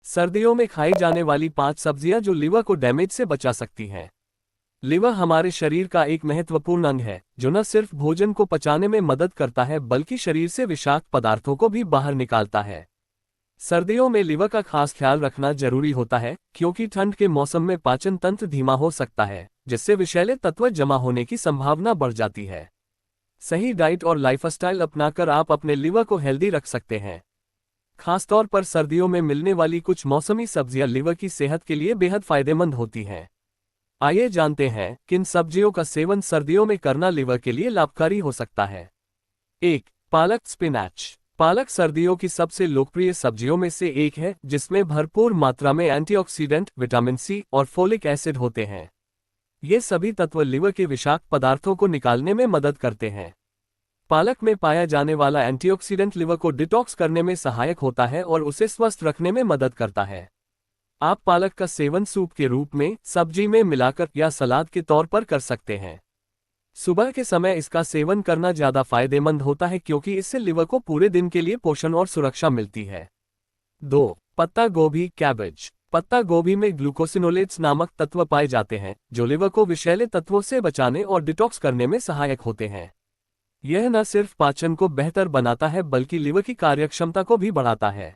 सर्दियों में खाई जाने वाली 5 सब्जियां जो लिवर को डैमेज से बचा सकती हैं। लिवर हमारे शरीर का एक महत्वपूर्ण अंग है जो न सिर्फ भोजन को पचाने में मदद करता है बल्कि शरीर से विषाक्त पदार्थों को भी बाहर निकालता है। सर्दियों में लिवर का खास ख्याल रखना जरूरी होता है क्योंकि ठंड के मौसम में पाचन तंत्र धीमा हो सकता है, जिससे विषैले तत्व जमा होने की संभावना बढ़ जाती है। सही डाइट और लाइफस्टाइल अपनाकर आप अपने लिवर को हेल्दी रख सकते हैं। खासतौर पर सर्दियों में मिलने वाली कुछ मौसमी सब्जियां लिवर की सेहत के लिए बेहद फायदेमंद होती हैं। आइए जानते हैं किन सब्जियों का सेवन सर्दियों में करना लिवर के लिए लाभकारी हो सकता है। 1. पालक स्पिनैच। पालक सर्दियों की सबसे लोकप्रिय सब्जियों में से एक है जिसमें भरपूर मात्रा में एंटीऑक्सीडेंट, विटामिन सी और फोलिक एसिड होते हैं। ये सभी तत्व लिवर के विषाक्त पदार्थों को निकालने में मदद करते हैं। पालक में पाया जाने वाला एंटीऑक्सीडेंट लिवर को डिटॉक्स करने में सहायक होता है और उसे स्वस्थ रखने में मदद करता है। आप पालक का सेवन सूप के रूप में, सब्जी में मिलाकर या सलाद के तौर पर कर सकते हैं। सुबह के समय इसका सेवन करना ज्यादा फायदेमंद होता है क्योंकि इससे लिवर को पूरे दिन के लिए पोषण और सुरक्षा मिलती है। 2. पत्ता गोभी कैबेज। पत्ता गोभी में ग्लूकोसिनोलेट्स नामक तत्व पाए जाते हैं जो लिवर को विषैले तत्वों से बचाने और डिटॉक्स करने में सहायक होते हैं। यह न सिर्फ पाचन को बेहतर बनाता है बल्कि लिवर की कार्यक्षमता को भी बढ़ाता है।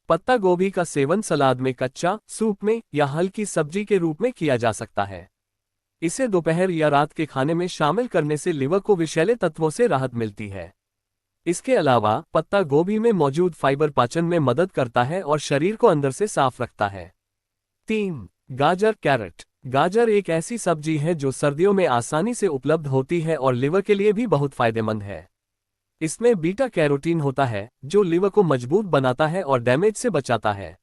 पत्ता गोभी का सेवन सलाद में, कच्चा, सूप में या हल्की सब्जी के रूप में किया जा सकता है। इसे दोपहर या रात के खाने में शामिल करने से लिवर को विषैले तत्वों से राहत मिलती है। इसके अलावा पत्ता गोभी में मौजूद फाइबर पाचन में मदद करता है और शरीर को अंदर से साफ रखता है। 3. गाजर कैरेट। गाजर एक ऐसी सब्जी है जो सर्दियों में आसानी से उपलब्ध होती है और लिवर के लिए भी बहुत फायदेमंद है। इसमें बीटा कैरोटीन होता है जो लिवर को मजबूत बनाता है और डैमेज से बचाता है।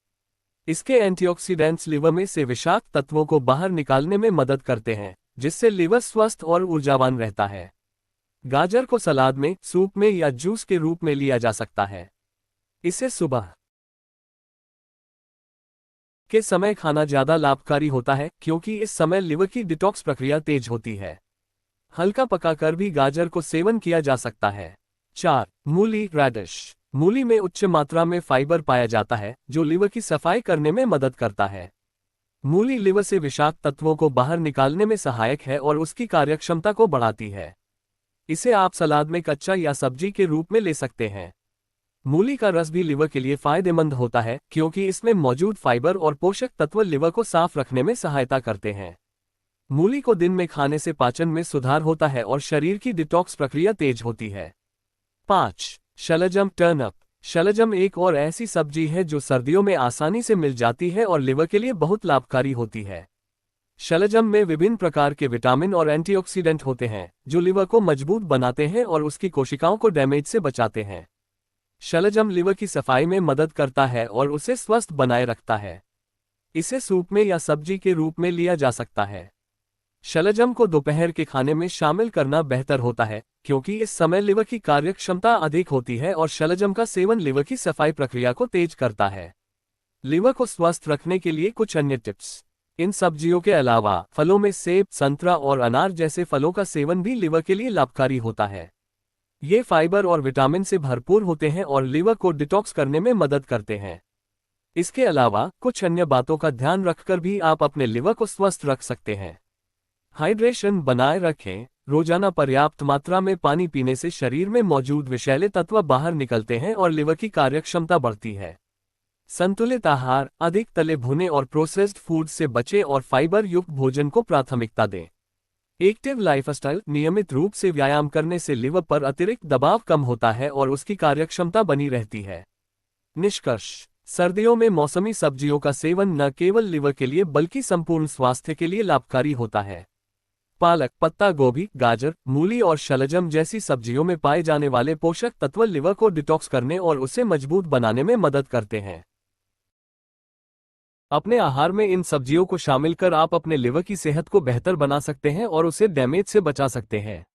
इसके एंटीऑक्सीडेंट्स लिवर में से विषाक्त तत्वों को बाहर निकालने में मदद करते हैं, जिससे लिवर स्वस्थ और ऊर्जावान रहता है। गाजर को सलाद में, सूप में या जूस के रूप में लिया जा सकता है। इसे सुबह के समय खाना ज्यादा लाभकारी होता है क्योंकि इस समय लिवर की डिटॉक्स प्रक्रिया तेज होती है। हल्का पकाकर भी गाजर को सेवन किया जा सकता है। 4. मूली रेडिश। मूली में उच्च मात्रा में फाइबर पाया जाता है जो लिवर की सफाई करने में मदद करता है। मूली लिवर से विषाक्त तत्वों को बाहर निकालने में सहायक है और उसकी कार्यक्षमता को बढ़ाती है। इसे आप सलाद में कच्चा या सब्जी के रूप में ले सकते हैं। मूली का रस भी लिवर के लिए फायदेमंद होता है क्योंकि इसमें मौजूद फाइबर और पोषक तत्व लिवर को साफ रखने में सहायता करते हैं। मूली को दिन में खाने से पाचन में सुधार होता है और शरीर की डिटॉक्स प्रक्रिया तेज होती है। 5. शलजम टर्नअप। शलजम एक और ऐसी सब्जी है जो सर्दियों में आसानी से मिल जाती है और लिवर के लिए बहुत लाभकारी होती है। शलजम में विभिन्न प्रकार के विटामिन और एंटीऑक्सीडेंट होते हैं जो लिवर को मजबूत बनाते हैं और उसकी कोशिकाओं को डैमेज से बचाते हैं। शलजम लिवर की सफाई में मदद करता है और उसे स्वस्थ बनाए रखता है। इसे सूप में या सब्जी के रूप में लिया जा सकता है। शलजम को दोपहर के खाने में शामिल करना बेहतर होता है क्योंकि इस समय लिवर की कार्यक्षमता अधिक होती है और शलजम का सेवन लिवर की सफाई प्रक्रिया को तेज करता है। लिवर को स्वस्थ रखने के लिए कुछ अन्य टिप्स। इन सब्जियों के अलावा फलों में सेब, संतरा और अनार जैसे फलों का सेवन भी लिवर के लिए लाभकारी होता है। ये फाइबर और विटामिन से भरपूर होते हैं और लिवर को डिटॉक्स करने में मदद करते हैं। इसके अलावा कुछ अन्य बातों का ध्यान रखकर भी आप अपने लिवर को स्वस्थ रख सकते हैं। हाइड्रेशन बनाए रखें। रोजाना पर्याप्त मात्रा में पानी पीने से शरीर में मौजूद विषैले तत्व बाहर निकलते हैं और लिवर की कार्यक्षमता बढ़ती है। संतुलित आहार, अधिक तले भुने और प्रोसेस्ड फूड से बचें और फाइबर युक्त भोजन को प्राथमिकता दें। एक्टिव लाइफस्टाइल, नियमित रूप से व्यायाम करने से लिवर पर अतिरिक्त दबाव कम होता है और उसकी कार्यक्षमता बनी रहती है। निष्कर्ष। सर्दियों में मौसमी सब्जियों का सेवन न केवल लिवर के लिए बल्कि संपूर्ण स्वास्थ्य के लिए लाभकारी होता है। पालक, पत्ता गोभी, गाजर, मूली और शलजम जैसी सब्जियों में पाए जाने वाले पोषक तत्व लिवर को डिटॉक्स करने और उसे मजबूत बनाने में मदद करते हैं। अपने आहार में इन सब्जियों को शामिल कर आप अपने लिवर की सेहत को बेहतर बना सकते हैं और उसे डैमेज से बचा सकते हैं।